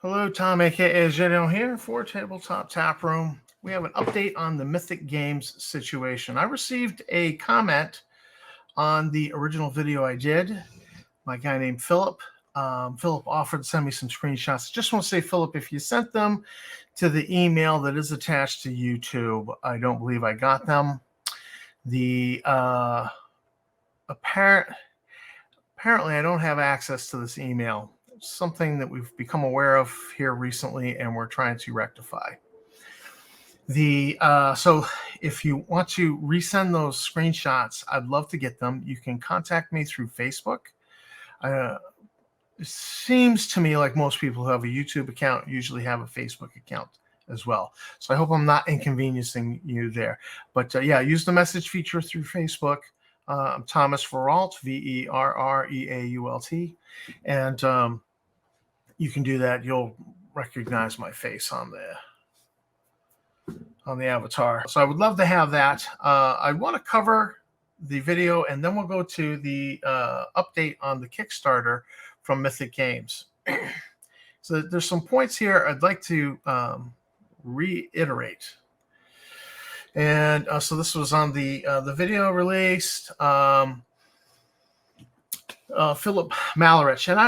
Hello, Tom, aka Gedeon here for Tabletop Tap Room. We have an update on the Mythic Games situation. I received a comment on the original video I did. My guy named Philip. Philip offered to send me some screenshots. Just want to say, Philip, if you sent them to the email that is attached to YouTube, I don't believe I got them. The apparently I don't have access to this email. Something that we've become aware of here recently, and we're trying to rectify. So if you want to resend those screenshots, I'd love to get them. You can contact me through Facebook. It seems to me like most people who have a YouTube account usually have a Facebook account as well. So I hope I'm not inconveniencing you there. But yeah, use the message feature through Facebook. I'm Thomas Verrault, Verreault, and you can do that. You'll recognize my face on the avatar. So I would love to have that. I want to cover the video, and then we'll go to the update on the Kickstarter from Mythic Games. So there's some points here I'd like to reiterate. And so this was on the video released. Philip Malarich. And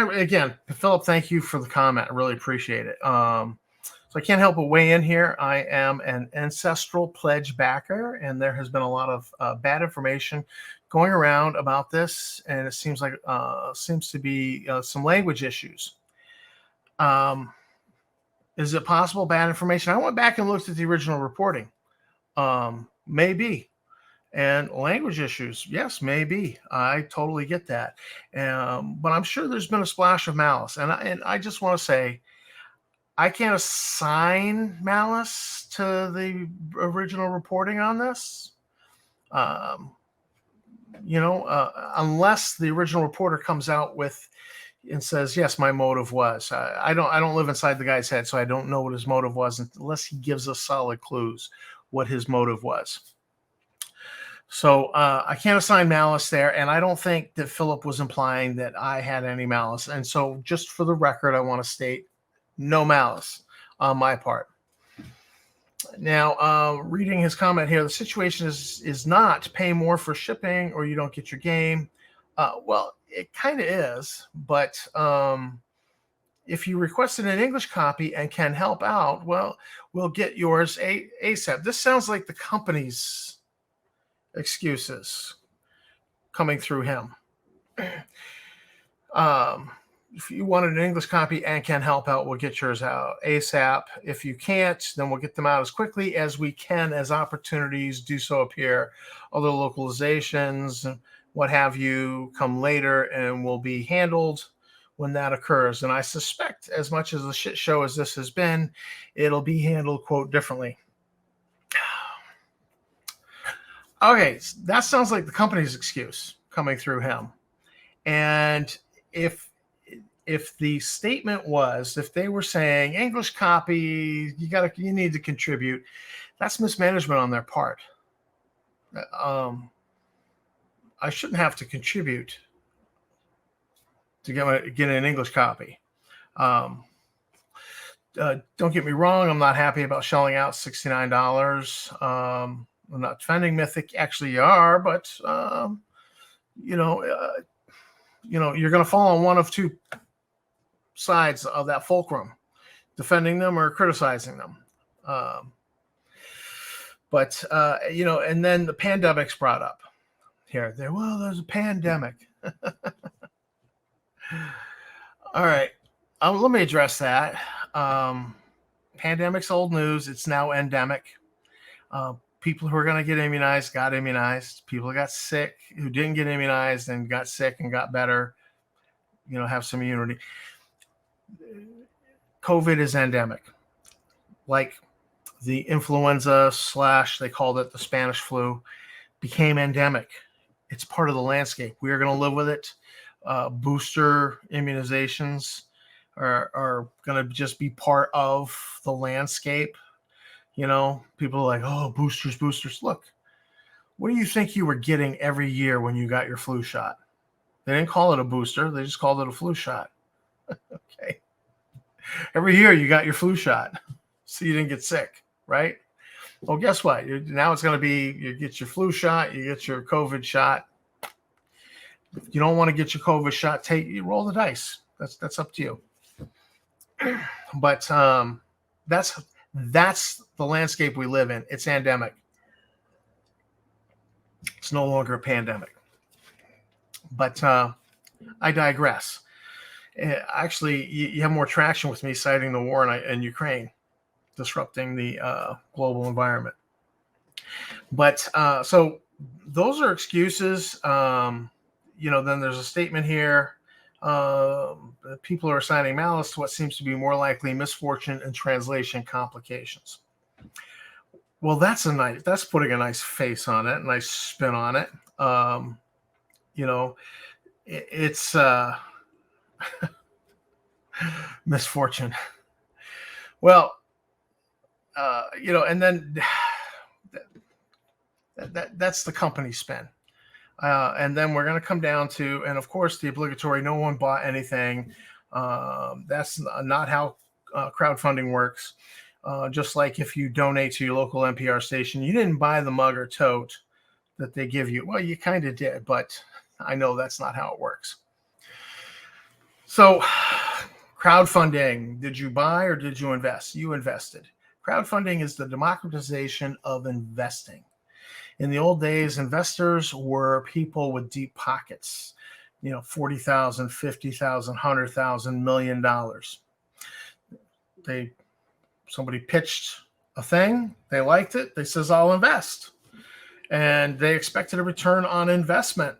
Philip, thank you for the comment. I really appreciate it. So I can't help but weigh in here. I am an ancestral pledge backer, and there has been a lot of bad information going around about this, and it seems like seems to be some language issues. Is it possible bad information? I went back and looked at the original reporting. Maybe. And language issues, yes, maybe. I totally get that. But I'm sure there's been a splash of malice. And I just want to say, I can't assign malice to the original reporting on this. Unless the original reporter comes out with and says, yes, my motive was. I don't live inside the guy's head, so I don't know what his motive was unless he gives us solid clues what his motive was. So I can't assign malice there, and I don't think that Philip was implying that I had any malice. And so just for the record, I want to state no malice on my part. Now, reading his comment here, the situation is not pay more for shipping or you don't get your game. Well, it kind of is, but if you requested an English copy and can help out, well, we'll get yours ASAP. This sounds like the company's excuses coming through him. If you wanted an English copy and can help out, we'll get yours out ASAP. If you can't, then we'll get them out as quickly as we can as opportunities do so appear. Other localizations, what have you, come later and will be handled when that occurs. And I suspect, as much as a shit show as this has been, it'll be handled, quote, differently. Okay, that sounds like the company's excuse coming through him. And if the statement was, if they were saying English copy, you need to contribute, that's mismanagement on their part. I shouldn't have to contribute to get an English copy. Don't get me wrong, I'm not happy about shelling out $69. I'm not defending Mythic. Actually, you are, but you're going to fall on one of two sides of that fulcrum: defending them or criticizing them. And then the pandemic's brought up here. Well, there's a pandemic. All right, let me address that. Pandemic's old news. It's now endemic. People who are going to get immunized got immunized. People who got sick who didn't get immunized and got sick and got better, have some immunity. COVID is endemic. Like the influenza / they called it the Spanish flu became endemic. It's part of the landscape. We are going to live with it. Booster immunizations are going to just be part of the landscape. People are like, oh, boosters. Look, what do you think you were getting every year when you got your flu shot? They didn't call it a booster. They just called it a flu shot. Okay. Every year you got your flu shot, so you didn't get sick, right? Well, guess what? Now it's going to be you get your flu shot, you get your COVID shot. If you don't want to get your COVID shot, you roll the dice. That's up to you. But that's the landscape we live in. It's endemic. It's no longer a pandemic. But I digress. Actually, you have more traction with me citing the war in Ukraine, disrupting the global environment. But so those are excuses. Then there's a statement here. People are assigning malice to what seems to be more likely misfortune and translation complications. Well, that's putting a nice face on it, a nice spin on it. It's misfortune. Well, and then that's the company spin. And then we're going to come down to, and of course, the obligatory, no one bought anything. That's not how crowdfunding works. Just like if you donate to your local NPR station, you didn't buy the mug or tote that they give you. Well, you kind of did, but I know that's not how it works. So crowdfunding, did you buy or did you invest? You invested. Crowdfunding is the democratization of investing. In the old days, investors were people with deep pockets, $40,000, $50,000, $100,000, $1 million. Somebody pitched a thing, they liked it, they says, I'll invest. And they expected a return on investment.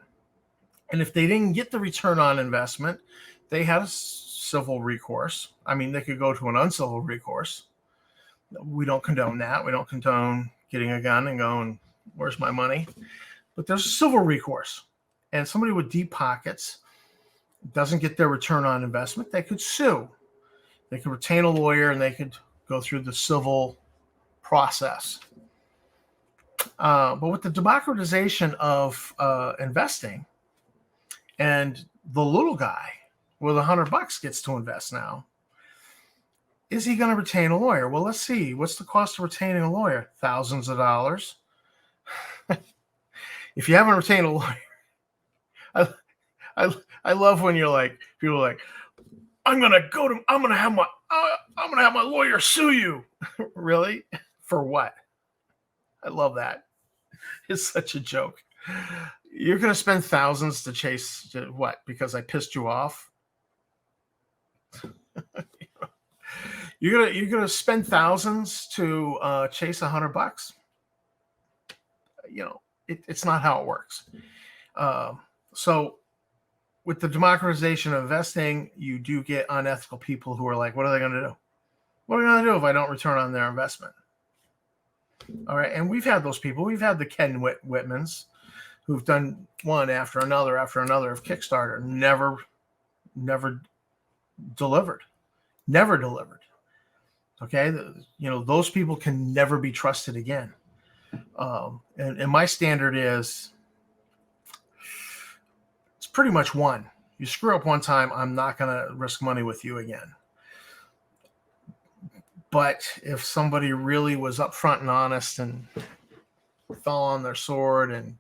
And if they didn't get the return on investment, they had a civil recourse. I mean, they could go to an uncivil recourse. We don't condone that. We don't condone getting a gun and going, where's my money? But there's a civil recourse. And somebody with deep pockets doesn't get their return on investment, they could sue. They could retain a lawyer and they could go through the civil process. But with the democratization of investing, and the little guy with $100 gets to invest now, is he going to retain a lawyer? Well, let's see. What's the cost of retaining a lawyer? Thousands of dollars. If you haven't retained a lawyer, I love when people are like, I'm gonna have my lawyer sue you. Really? For what? I love that. It's such a joke. You're gonna spend thousands to chase what? Because I pissed you off? You're gonna spend thousands to chase $100? It's not how it works. So with the democratization of investing, you do get unethical people who are like, what are they going to do? What are they going to do if I don't return on their investment? All right. And we've had those people. We've had the Ken Whitmans who've done one after another of Kickstarter, never delivered. Never delivered. Okay. Those people can never be trusted again. And my standard is, it's pretty much one. You screw up one time, I'm not going to risk money with you again. But if somebody really was upfront and honest and fell on their sword and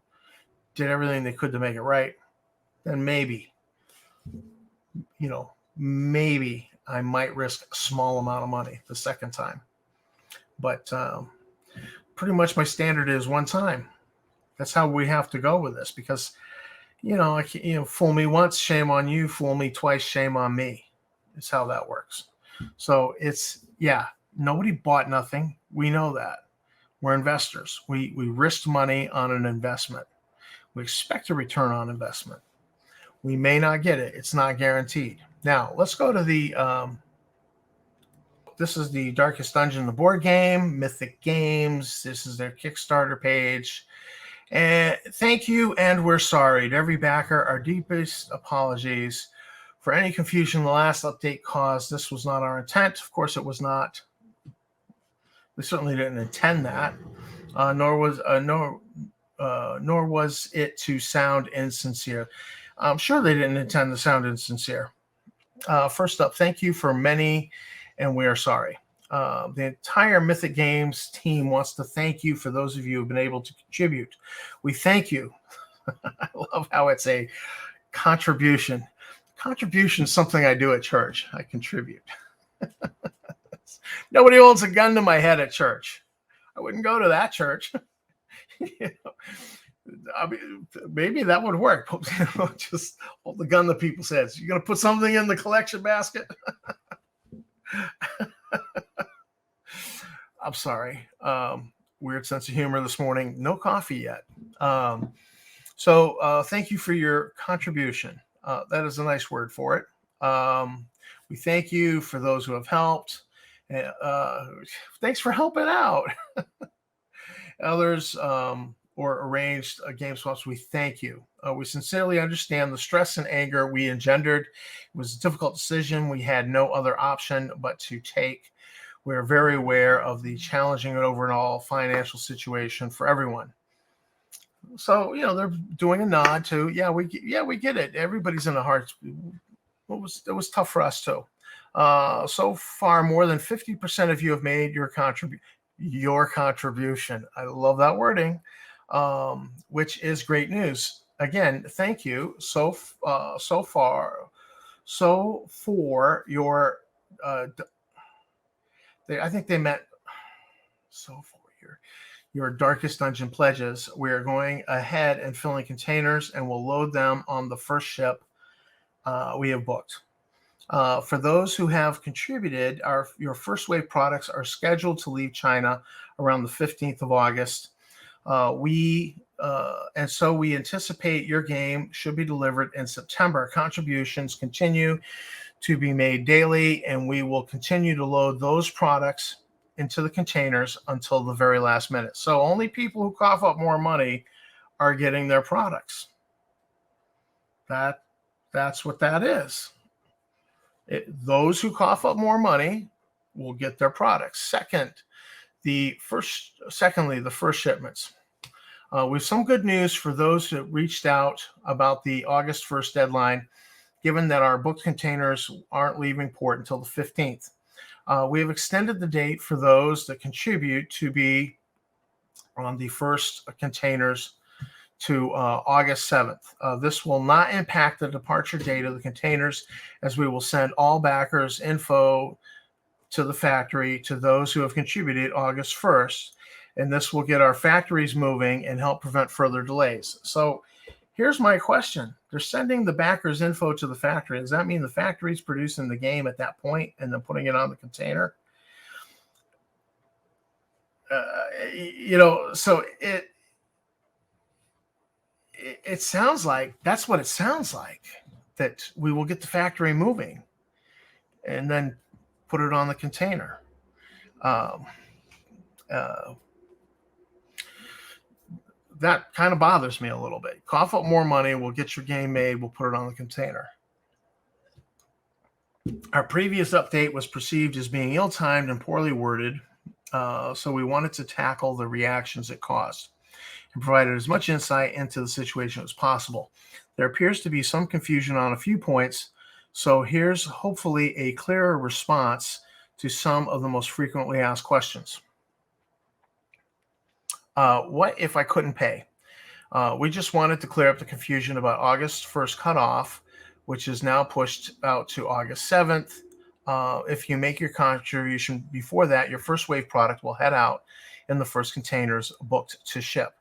did everything they could to make it right, then maybe I might risk a small amount of money the second time. But pretty much my standard is one time. That's how we have to go with this, because fool me once, shame on you. Fool me twice, shame on me. It's how that works. So nobody bought nothing. We know that. We're investors. We risked money on an investment. We expect a return on investment. We may not get it. It's not guaranteed. Now, let's go to this is the Darkest Dungeon, the board game, Mythic Games. This is their Kickstarter page. And thank you, and we're sorry to every backer. Our deepest apologies for any confusion the last update caused. This was not our intent. Of course, it was not. We certainly didn't intend that, nor was it to sound insincere. I'm sure they didn't intend to sound insincere. First up, thank you for many and we are sorry. The entire Mythic Games team wants to thank you for those of you who have been able to contribute. We thank you. I love how it's a contribution. Contribution is something I do at church. I contribute. Nobody holds a gun to my head at church. I wouldn't go to that church. You know, I mean, maybe that would work. Just hold the gun to people's heads. You're going to put something in the collection basket? I'm sorry. Weird sense of humor this morning. No coffee yet. So thank you for your contribution. That is a nice word for it. We thank you for those who have helped. Thanks for helping out. Others or arranged game swaps, we thank you. We sincerely understand the stress and anger we engendered. It was a difficult decision. We had no other option but to take. We're very aware of the challenging and overall financial situation for everyone. So, they're doing a nod to, we get it. Everybody's in a hard. It was tough for us too. So far, more than 50% of you have made your contribution. I love that wording, which is great news. Again, thank you so for your. I think they meant so for your darkest dungeon pledges. We are going ahead and filling containers, and we'll load them on the first ship we have booked. For those who have contributed, your first wave products are scheduled to leave China around the 15th of August. And so we anticipate your game should be delivered in September. Contributions continue to be made daily, and we will continue to load those products into the containers until the very last minute. So only people who cough up more money are getting their products. That's what that is. Those who cough up more money will get their products. Secondly, the first shipments. We have some good news for those who reached out about the August 1st deadline, given that our booked containers aren't leaving port until the 15th. We have extended the date for those that contribute to be on the first containers to August 7th. This will not impact the departure date of the containers, as we will send all backers info to the factory to those who have contributed August 1st, and this will get our factories moving and help prevent further delays. So here's my question. They're sending the backers info to the factory. Does that mean the factory's producing the game at that point and then putting it on the container? So it sounds like that's what it sounds like, that we will get the factory moving and then put it on the container. That kind of bothers me a little bit. Cough up more money, we'll get your game made, we'll put it on the container. Our previous update was perceived as being ill-timed and poorly worded, so we wanted to tackle the reactions it caused and provided as much insight into the situation as possible. There appears to be some confusion on a few points, so here's hopefully a clearer response to some of the most frequently asked questions. What if I couldn't pay? We just wanted to clear up the confusion about August 1st cutoff, which is now pushed out to August 7th. If you make your contribution before that, your first wave product will head out in the first containers booked to ship.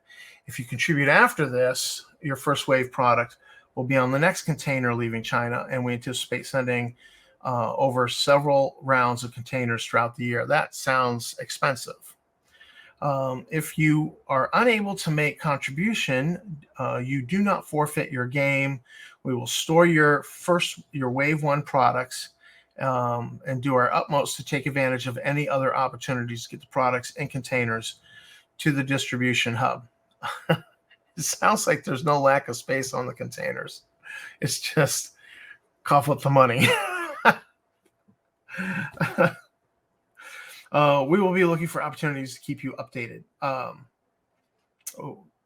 If you contribute after this, your first wave product will be on the next container leaving China, and we anticipate sending over several rounds of containers throughout the year. That sounds expensive. If you are unable to make contribution, you do not forfeit your game. We will store your wave one products and do our utmost to take advantage of any other opportunities to get the products in containers to the distribution hub. It sounds like there's no lack of space on the containers. It's just cough up the money. We will be looking for opportunities to keep you updated.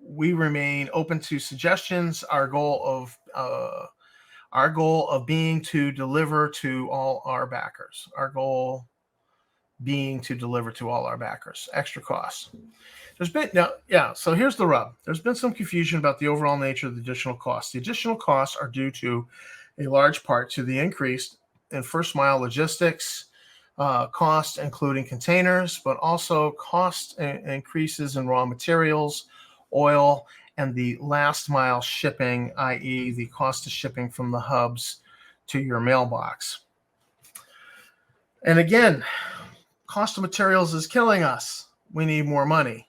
We remain open to suggestions. Our goal of being to deliver to all our backers. Our goal being to deliver to all our backers. Extra costs. So here's the rub. There's been some confusion about the overall nature of the additional costs. The additional costs are due to a large part to the increase in first mile logistics cost, including containers, but also cost increases in raw materials, oil, and the last mile shipping, i.e. the cost of shipping from the hubs to your mailbox. And again, cost of materials is killing us. We need more money.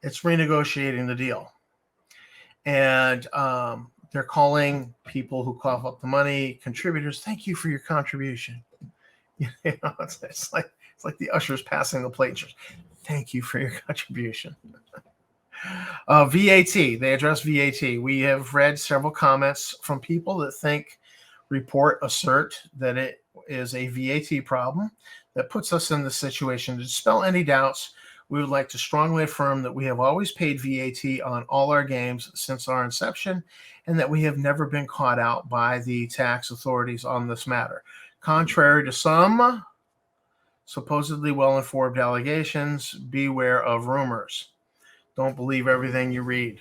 It's renegotiating the deal. And they're calling people who cough up the money contributors. Thank you for your contribution. It's like the ushers passing the plate. Thank you for your contribution. VAT. They address VAT. We have read several comments from people that assert that it is a VAT problem that puts us in the situation. To dispel any doubts, we would like to strongly affirm that we have always paid VAT on all our games since our inception, and that we have never been caught out by the tax authorities on this matter. Contrary to some supposedly well-informed allegations, beware of rumors. Don't believe everything you read.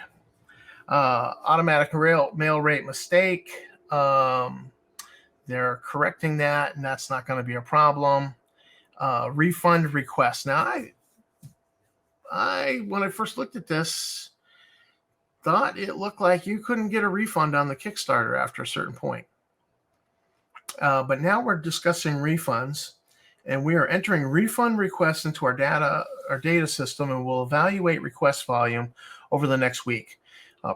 Automatic mail rate mistake. They're correcting that, and that's not going to be a problem. Refund request. Now, I when I first looked at this, thought it looked like you couldn't get a refund on the Kickstarter after a certain point. But now we're discussing refunds, and we are entering refund requests into our data system, and we'll evaluate request volume over the next week.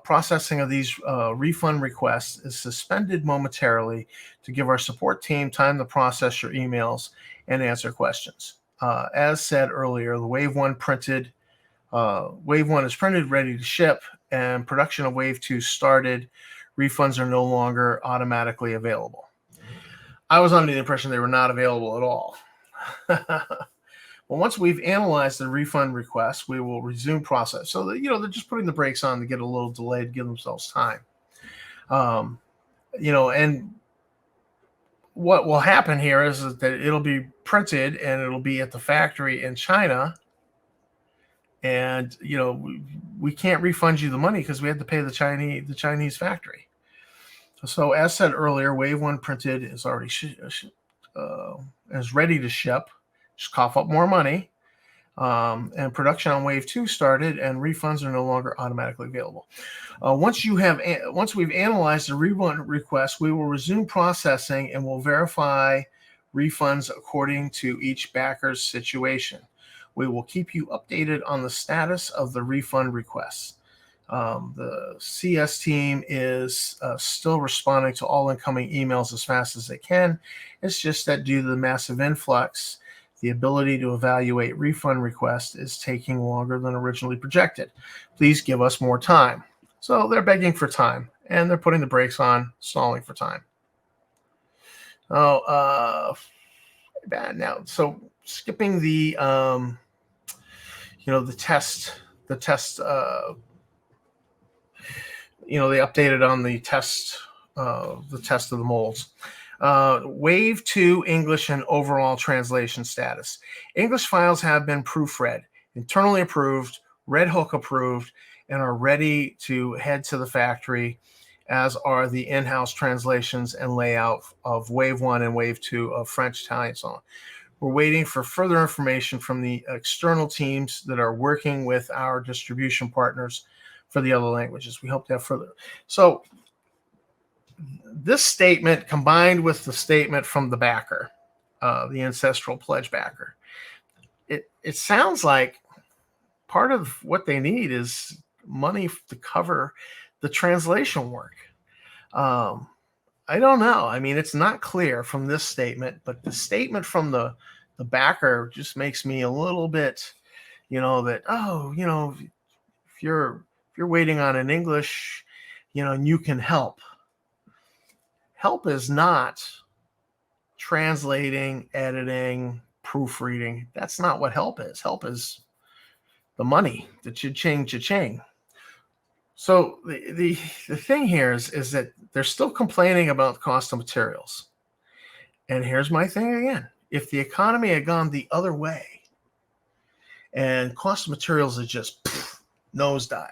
Processing of these refund requests is suspended momentarily to give our support team time to process your emails and answer questions. As said earlier, the Wave 1 is printed, ready to ship, and production of Wave 2 started. Refunds are no longer automatically available. I was under the impression they were not available at all. Well, once we've analyzed the refund request, we will resume process. So that, they're just putting the brakes on to get a little delayed, give themselves time. And what will happen here is that it'll be printed and it'll be at the factory in China. And, we can't refund you the money because we had to pay the Chinese factory. So as said earlier, Wave 1 printed is already is ready to ship. Just cough up more money. And production on Wave 2 started, and refunds are no longer automatically available. Once we've analyzed the refund request, we will resume processing and will verify refunds according to each backer's situation. We will keep you updated on the status of the refund requests. The CS team is still responding to all incoming emails as fast as they can. It's just that due to the massive influx, the ability to evaluate refund requests is taking longer than originally projected. Please give us more time. So they're begging for time, and they're putting the brakes on, stalling for time. Bad now. So skipping the test. They updated on the test of the molds. Wave 2 English and overall translation status. English files have been proofread, internally approved, Red Hook approved, and are ready to head to the factory, as are the in-house translations and layout of Wave 1 and Wave 2 of French, Italian, and so on. We're waiting for further information from the external teams that are working with our distribution partners for the other languages. We hope to have further. So this statement, combined with the statement from the backer, the ancestral pledge backer, it sounds like part of what they need is money to cover the translation work. I don't know. I mean, it's not clear from this statement, but the statement from the backer just makes me a little bit, that, if you're waiting on an English, and you can help. Help is not translating, editing, proofreading. That's not what help is. Help is the money, the cha-ching. So the thing here is that they're still complaining about the cost of materials. And here's my thing again. If the economy had gone the other way and cost of materials had just nosedive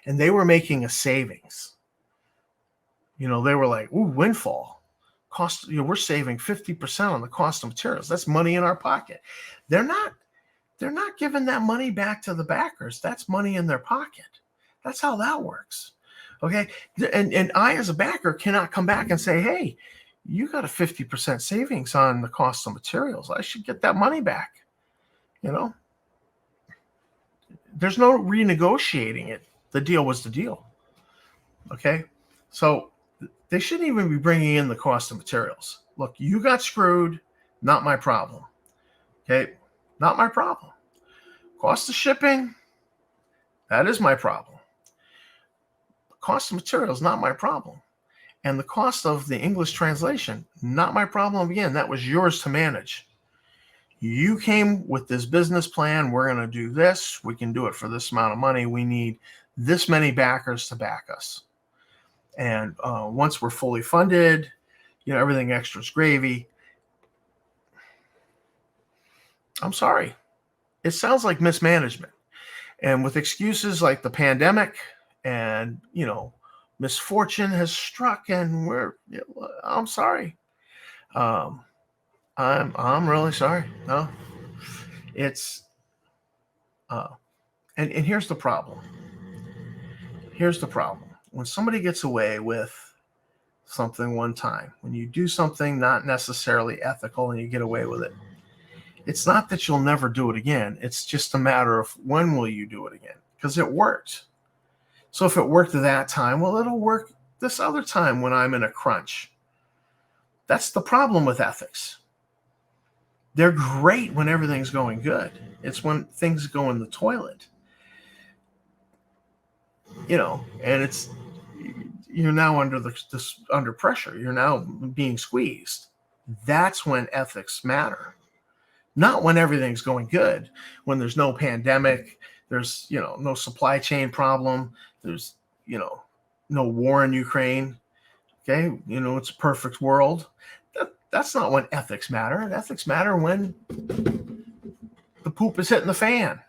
and they were making a savings, they were like, ooh, windfall. Cost, we're saving 50% on the cost of materials. That's money in our pocket. They're not giving that money back to the backers. That's money in their pocket. That's how that works. Okay. And I, as a backer, cannot come back and say, hey, you got a 50% savings on the cost of materials. I should get that money back. There's no renegotiating it. The deal was the deal. Okay. So they shouldn't even be bringing in the cost of materials. Look, you got screwed. Not my problem. Okay. Not my problem. Cost of shipping, that is my problem. Cost of materials, not my problem. And the cost of the English translation, not my problem. Again, that was yours to manage. You came with this business plan. We're going to do this. We can do it for this amount of money. We need this many backers to back us. And once we're fully funded, everything extra is gravy. I'm sorry. It sounds like mismanagement. And with excuses like the pandemic and, misfortune has struck and I'm sorry. I'm really sorry. No, it's, and here's the problem. When somebody gets away with something one time, when you do something not necessarily ethical and you get away with it, it's not that you'll never do it again. It's just a matter of when will you do it again, because it worked. So if it worked that time, well, it'll work this other time when I'm in a crunch. That's the problem with ethics. They're great when everything's going good. It's when things go in the toilet, and you're now under pressure. You're now being squeezed. That's when ethics matter. Not when everything's going good, when there's no pandemic, there's, no supply chain problem, there's, no war in Ukraine. Okay. It's a perfect world. That's not when ethics matter. Ethics matter when the poop is hitting the fan.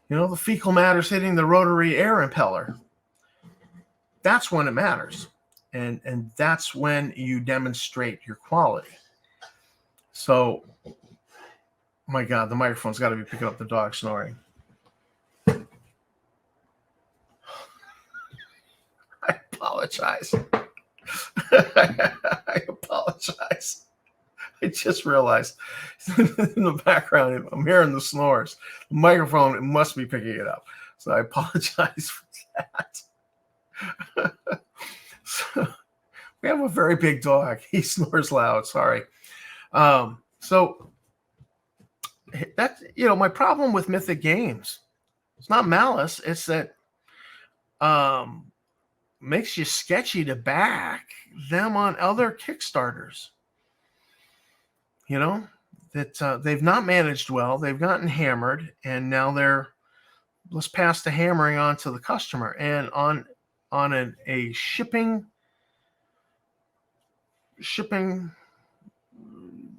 The fecal matter's hitting the rotary air impeller. That's when it matters. And that's when you demonstrate your quality. So, my God, the microphone's got to be picking up the dog snoring. I apologize. I apologize. I just realized in the background, I'm hearing the snores. The microphone, it must be picking it up. So I apologize for that. So, we have a very big dog. He snores loud. Sorry. So that's, my problem with Mythic Games. It's not malice. It's that makes you sketchy to back them on other Kickstarters. That they've not managed well. They've gotten hammered, and now let's pass the hammering on to the customer. And on a shipping,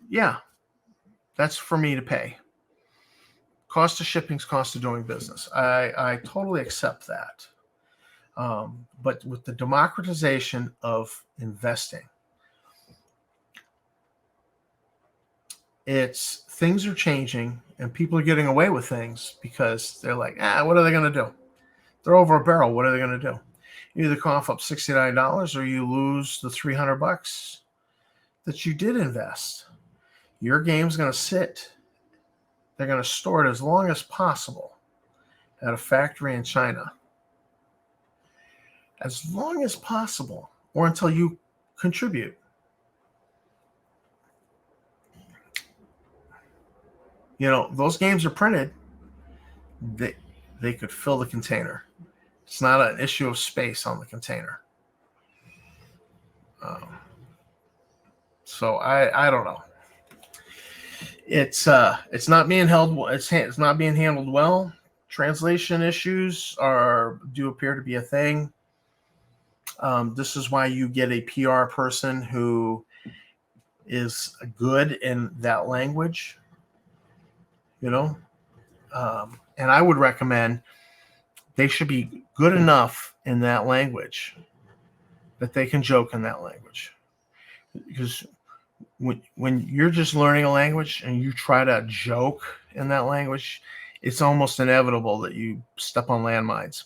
yeah, that's for me to pay. Cost of shipping's cost of doing business. I totally accept that. But with the democratization of investing, things are changing and people are getting away with things because they're like, what are they going to do? They're over a barrel. What are they going to do? You either cough up $69 or you lose the $300 that you did invest. Your game's going to sit. They're going to store it as long as possible at a factory in China. As long as possible, or until you contribute. Those games are printed. They could fill the container. It's not an issue of space on the container. So I don't know. It's not being held. It's not being handled well. Translation issues do appear to be a thing. This is why you get a PR person who is good in that language, you know. And I would recommend they should be good enough in that language that they can joke in that language. Because when you're just learning a language and you try to joke in that language, it's almost inevitable that you step on landmines.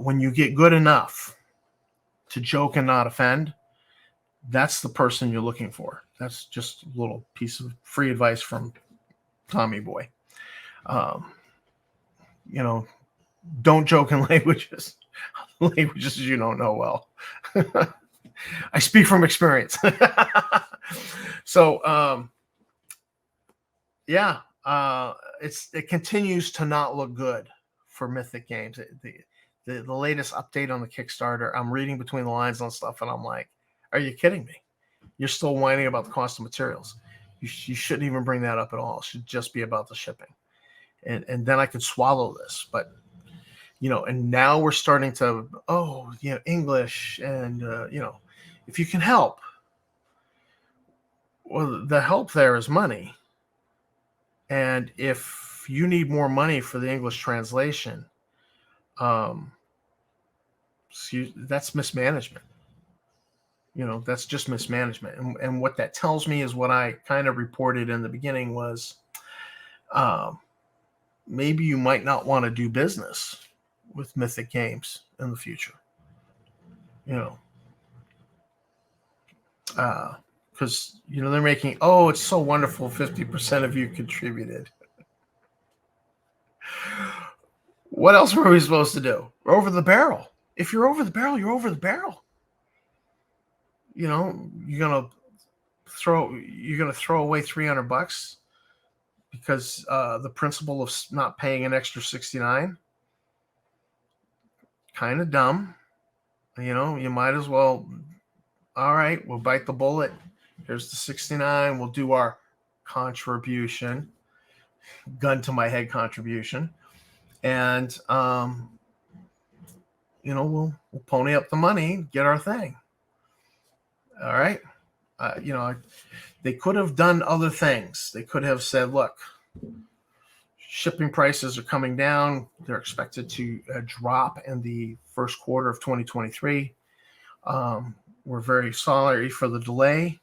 When you get good enough to joke and not offend, that's the person you're looking for. That's just a little piece of free advice from Tommy Boy. You know, don't joke in languages you don't know well. I speak from experience. So, yeah, it continues to not look good for Mythic Games. The latest update on the Kickstarter, I'm reading between the lines on stuff, and I'm like, are you kidding me? You're still whining about the cost of materials. You shouldn't even bring that up at all. It should just be about the shipping. And then I could swallow this. But, you know, and now we're starting to, English and, if you can help. Well, the help there is money. And if you need more money for the English translation, that's mismanagement. You know, that's just mismanagement. And what that tells me is what I kind of reported in the beginning was maybe you might not want to do business with Mythic Games in the future. You know, because, they're making, it's so wonderful, 50% of you contributed. What else were we supposed to do? We're over the barrel. If you're over the barrel, you're over the barrel. You're gonna throw away $300 because the principle of not paying an extra $69. Kind of dumb. You might as well. All right, we'll bite the bullet. Here's the $69. We'll do our contribution, gun to my head contribution, and we'll pony up the money, get our thing. All right. They could have done other things. They could have said, look, shipping prices are coming down. They're expected to drop in the first quarter of 2023. We're very sorry for the delay.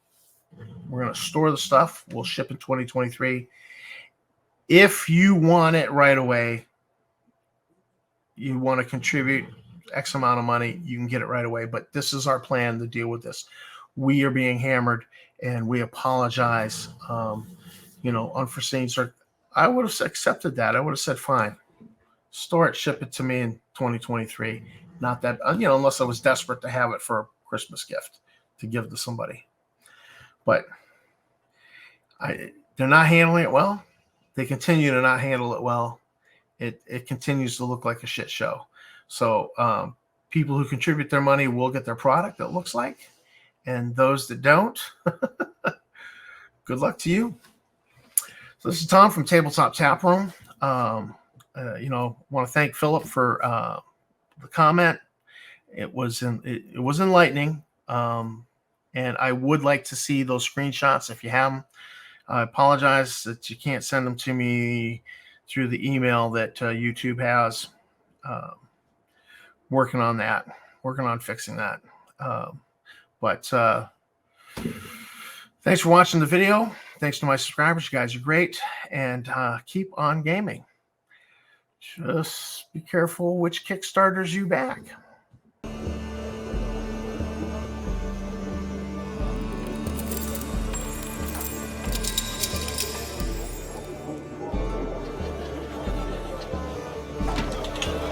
We're going to store the stuff. We'll ship in 2023. If you want it right away, you want to contribute X amount of money, you can get it right away. But this is our plan to deal with this. We are being hammered, and we apologize. Unforeseen. I would have accepted that. I would have said, fine, store it, ship it to me in 2023. Not that, unless I was desperate to have it for a Christmas gift to give to somebody. But they're not handling it well. They continue to not handle it well. It continues to look like a shit show. So people who contribute their money will get their product, it looks like. And those that don't, good luck to you. So this is Tom from Tabletop Tap Room. Want to thank Philip for the comment. It was enlightening. And I would like to see those screenshots if you have them. I apologize that you can't send them to me through the email that YouTube has. Working on that. Working on fixing that. But thanks for watching the video. Thanks to my subscribers. You guys are great. And keep on gaming. Just be careful which Kickstarters you back.